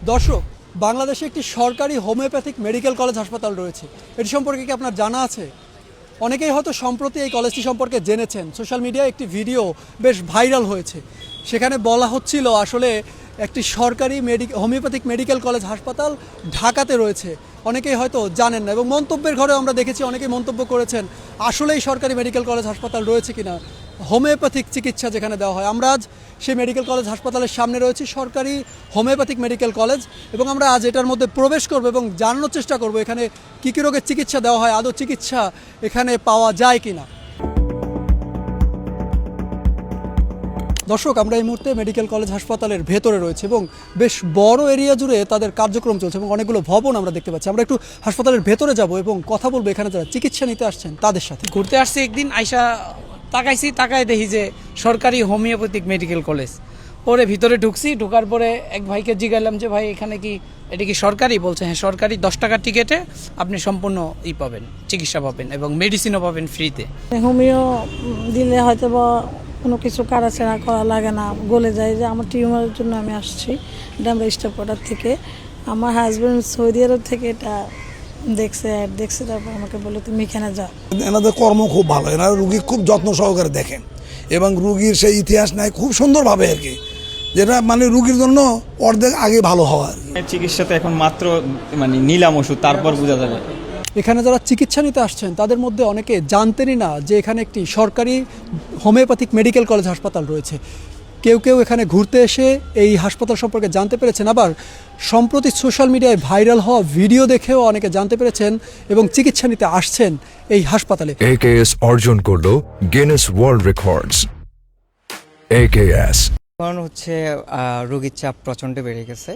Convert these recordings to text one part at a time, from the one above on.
দর্শক, বাংলাদেশে একটি সরকারি হোমিওপ্যাথিক মেডিকেল কলেজ হাসপাতাল রয়েছে। এটি সম্পর্কে কি আপনার জানা আছে? অনেকেই হয়তো সম্প্রতি এই কলেজটি সম্পর্কে জেনেছেন। সোশ্যাল মিডিয়ায় একটি ভিডিও বেশ ভাইরাল হয়েছে। সেখানে বলা হচ্ছিল আসলে একটি সরকারি হোমিওপ্যাথিক মেডিকেল কলেজ হাসপাতাল ঢাকাতে রয়েছে। অনেকেই হয়তো জানেন না এবং মন্তব্যের ঘরেও আমরা দেখেছি অনেকেই মন্তব্য করেছেন আসলেই সরকারি মেডিকেল কলেজ হাসপাতাল রয়েছে কিনা, হোমিওপ্যাথিক চিকিৎসা যেখানে দেওয়া হয়। আমরা আজ সেই মেডিকেল কলেজ হাসপাতালের সামনে রয়েছি, সরকারি হোমিওপ্যাথিক মেডিকেল কলেজ, এবং আমরা আজ এটার মধ্যে প্রবেশ করব এবং জানানোর চেষ্টা করব এখানে কী কী রোগের চিকিৎসা দেওয়া হয়, আদৌ চিকিৎসা এখানে পাওয়া যায় কিনা। দর্শক, আমরা এই মুহূর্তে মেডিকেল কলেজ হাসপাতালের ভেতরে রয়েছে এবং বেশ বড় এরিয়া জুড়ে তাদের কার্যক্রম চলছে এবং অনেকগুলো ভবন আমরা দেখতে পাচ্ছি। আমরা একটু হাসপাতালের ভেতরে যাব এবং কথা বলবো এখানে যারা চিকিৎসা নিতে আসছেন তাদের সাথে। ঘুরতে আসছি একদিন, আইসা তাকায় দেখি যে সরকারি হোমিওপ্যাথিক মেডিকেল কলেজ। পরে ভিতরে ঢোকার পরে এক ভাইকে জিজ্ঞাসলাম যে ভাই এখানে কি এটা কি সরকারি? বলছে হ্যাঁ সরকারি, 10 টাকার টিকেটে আপনি সম্পূর্ণ পাবেন, চিকিৎসা পাবেন এবং মেডিসিনও পাবেন ফ্রিতে। হোমিও দিলে হয়তো বা কোনো কিছু কাড়াছেড়া করা লাগে না, গলে যায়। যে আমার টিউমারের জন্য আমি আসছি ডামরা স্টাফ কোয়ার্টার থেকে। আমার হাজব্যান্ড সৌদি আরব থেকে এটা দেখছে তারপর আমাকে বলে তুমি এখানে যাও। এনাদের কর্ম খুব ভালো, এনারা রুগী খুব যত্ন সহকারে দেখেন এবং রুগীর সেই ইতিহাস নেয় খুব সুন্দরভাবে আর কি, যেটা মানে রুগীর জন্য অর্ধেক আগে ভালো হওয়া আর কি। চিকিৎসাতে এখন মাত্র নিলাম ওষুধ, তারপর বোঝা যাবে। এখানে যারা চিকিৎসা নিতে আসছেন তাদের মধ্যে অনেকে জানতেনই না যে এখানে একটি সরকারি হোমিওপ্যাথিক মেডিকেল কলেজ হাসপাতাল রয়েছে। কেউ এখানে ঘুরতে এসে এই হাসপাতাল সম্পর্কে জানতে পেরেছেন, আবার সম্প্রতি সোশ্যাল মিডিয়ায় ভাইরাল হওয়া ভিডিও দেখেও অনেকে জানতে পেরেছেন এবং চিকিৎসা নিতে আসছেন এই হাসপাতালে। AKS অর্জন করলো গিনেস ওয়ার্ল্ড রেকর্ডস। AKS কারণ হচ্ছে রোগীর চাপ প্রচণ্ড বেড়ে গেছে।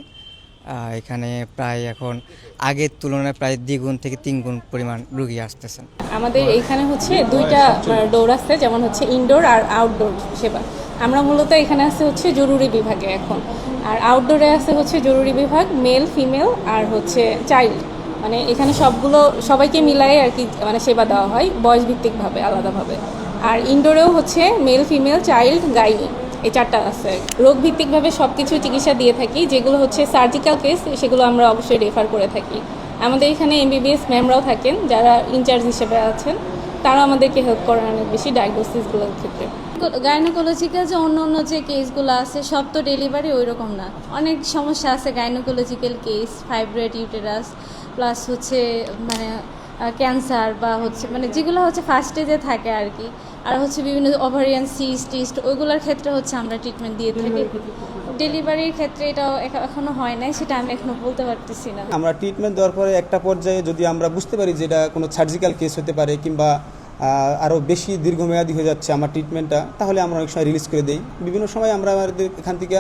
এখানে প্রায় এখন আগের তুলনায় প্রায় 2 গুণ থেকে 3 গুণ পরিমাণ রোগী আসতেছেন। আমাদের এইখানে হচ্ছে 2টা ডোর আছে, যেমন হচ্ছে ইনডোর আর আউটডোর সেবা। আমরা মূলত এখানে আছে হচ্ছে জরুরি বিভাগে এখন, আর আউটডোরে আছে হচ্ছে জরুরি বিভাগ, মেল ফিমেল আর হচ্ছে চাইল্ড। মানে এখানে সবাইকে মিলাই আর কি মানে সেবা দেওয়া হয় বয়স ভিত্তিকভাবে আলাদাভাবে। আর ইনডোরেও হচ্ছে মেল ফিমেল চাইল্ড গাইনি, এই 4টা আছে। রোগ ভিত্তিকভাবে সব কিছু চিকিৎসা দিয়ে থাকি। যেগুলো হচ্ছে সার্জিক্যাল কেস সেগুলো আমরা অবশ্যই রেফার করে থাকি। আমাদের এখানে MBBS ম্যামরাও থাকেন যারা ইনচার্জ হিসেবে আছেন, তারা আমাদেরকে হেল্প করেন অনেক বেশি ডায়াগনোসিসগুলোর ক্ষেত্রে। গাইনোকোলজিক্যাল যে অন্য যে কেসগুলো আছে সব তো ডেলিভারি ওই রকম না, অনেক সমস্যা আছে gynaecological case, fibroid uterus plus হচ্ছে মানে ক্যান্সার বা হচ্ছে মানে যেগুলো হচ্ছে ফার্স্ট স্টেজে থাকে আর কি। আর হচ্ছে বিভিন্ন ওভারিয়ান সিস্ট ওইগুলোর ক্ষেত্রে হচ্ছে আমরা ট্রিটমেন্ট দিয়ে থাকি। ডেলিভারির ক্ষেত্রে এটা এখনো হয় নাই, সেটা আমি এখনো বলতে পারতেছি না। আমরা ট্রিটমেন্ট দেওয়ার পরে একটা পর্যায়ে যদি আমরা বুঝতে পারি যে এটা কোনো সার্জিক্যাল কেস হতে পারে কিংবা আরও বেশি দীর্ঘমেয়াদী হয়ে যাচ্ছে আমার ট্রিটমেন্টটা, তাহলে আমরা অনেক সময় রিলিজ করে দিই। বিভিন্ন সময় আমরা আমাদের এখান থেকে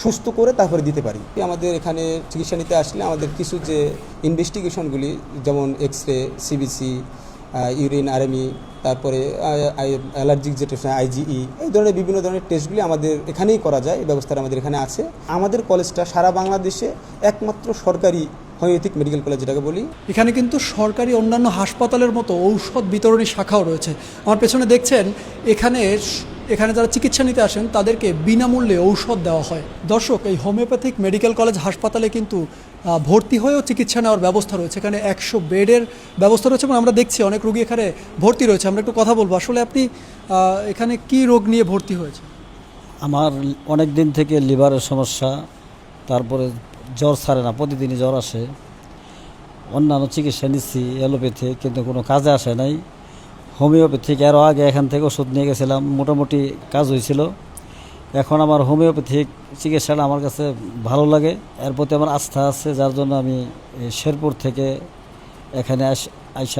সুস্থ করে তারপরে দিতে পারি। আমাদের এখানে চিকিৎসা নিতে আসলে আমাদের কিছু যে ইনভেস্টিগেশনগুলি, যেমন এক্স-রে, সিবিসি, ইউরিন আরএমই, তারপরে অ্যালার্জিক যে টেস্ট IgE, এই ধরনের বিভিন্ন ধরনের টেস্টগুলি আমাদের এখানেই করা যায়, এই ব্যবস্থাটা আমাদের এখানে আছে। আমাদের কলেজটা সারা বাংলাদেশে একমাত্র সরকারি হোমিওপ্যাথিক মেডিকেল কলেজ যেটাকে বলি। এখানে কিন্তু সরকারি অন্যান্য হাসপাতালের মতো ঔষধ বিতরণী শাখাও রয়েছে। আমার পেছনে দেখছেন এখানে যারা চিকিৎসা নিতে আসেন তাদেরকে বিনামূল্যে ঔষধ দেওয়া হয়। দর্শক, এই হোমিওপ্যাথিক মেডিকেল কলেজ হাসপাতালে কিন্তু ভর্তি হয়েও চিকিৎসা নেওয়ার ব্যবস্থা রয়েছে। এখানে 100 বেডের ব্যবস্থা রয়েছে এবং আমরা দেখছি অনেক রোগী এখানে ভর্তি রয়েছে। আমরা একটু কথা বলবো, আসলে আপনি এখানে কি রোগ নিয়ে ভর্তি হয়েছে? আমার অনেক দিন থেকে লিভারের সমস্যা, তারপরে জ্বর ছাড়ে না, প্রতিদিনই জ্বর আসে। অন্যান্য চিকিৎসা নিচ্ছি অ্যালোপ্যাথি, কিন্তু কোনো কাজে আসে নাই। হোমিওপ্যাথিক আরও আগে এখান থেকে ওষুধ নিয়ে গেছিলাম, মোটামুটি কাজ হয়েছিল। এখন আমার হোমিওপ্যাথিক চিকিৎসাটা আমার কাছে ভালো লাগে, এর প্রতি আমার আস্থা আছে, যার জন্য আমি শেরপুর থেকে এখানে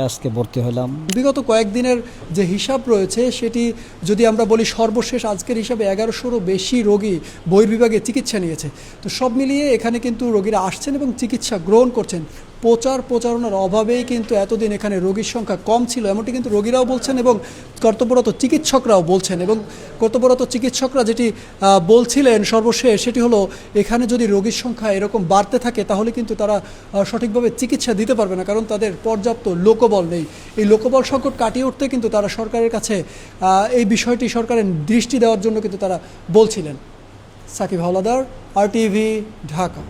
আজকে ভর্তি হলাম। বিগত কয়েকদিনের যে হিসাব রয়েছে সেটি যদি আমরা বলি, সর্বশেষ আজকের হিসাবে 1100-রও বেশি রোগী বহির্বিভাগে চিকিৎসা নিয়েছে। তো সব মিলিয়ে এখানে কিন্তু রোগীরা আসছেন এবং চিকিৎসা গ্রহণ করছেন। প্রচারণার অভাবেই কিন্তু এতদিন এখানে রোগীর সংখ্যা কম ছিল, এমনটি কিন্তু রোগীরাও বলছেন এবং কর্তব্যরত চিকিৎসকরাও বলছেন। এবং কর্তব্যরত চিকিৎসকরা যেটি বলছিলেন সর্বশেষ, সেটি হলো এখানে যদি রোগীর সংখ্যা এরকম বাড়তে থাকে তাহলে কিন্তু তারা সঠিকভাবে চিকিৎসা দিতে পারবে না, কারণ তাদের পর্যাপ্ত লোকবল নেই। এই লোকবল সংকট কাটিয়ে উঠতে কিন্তু তারা সরকারের কাছে এই বিষয়টি সরকারের দৃষ্টি দেওয়ার জন্য কিন্তু তারা বলছিলেন। সাকিব হাওলাদার, RTV, ঢাকা।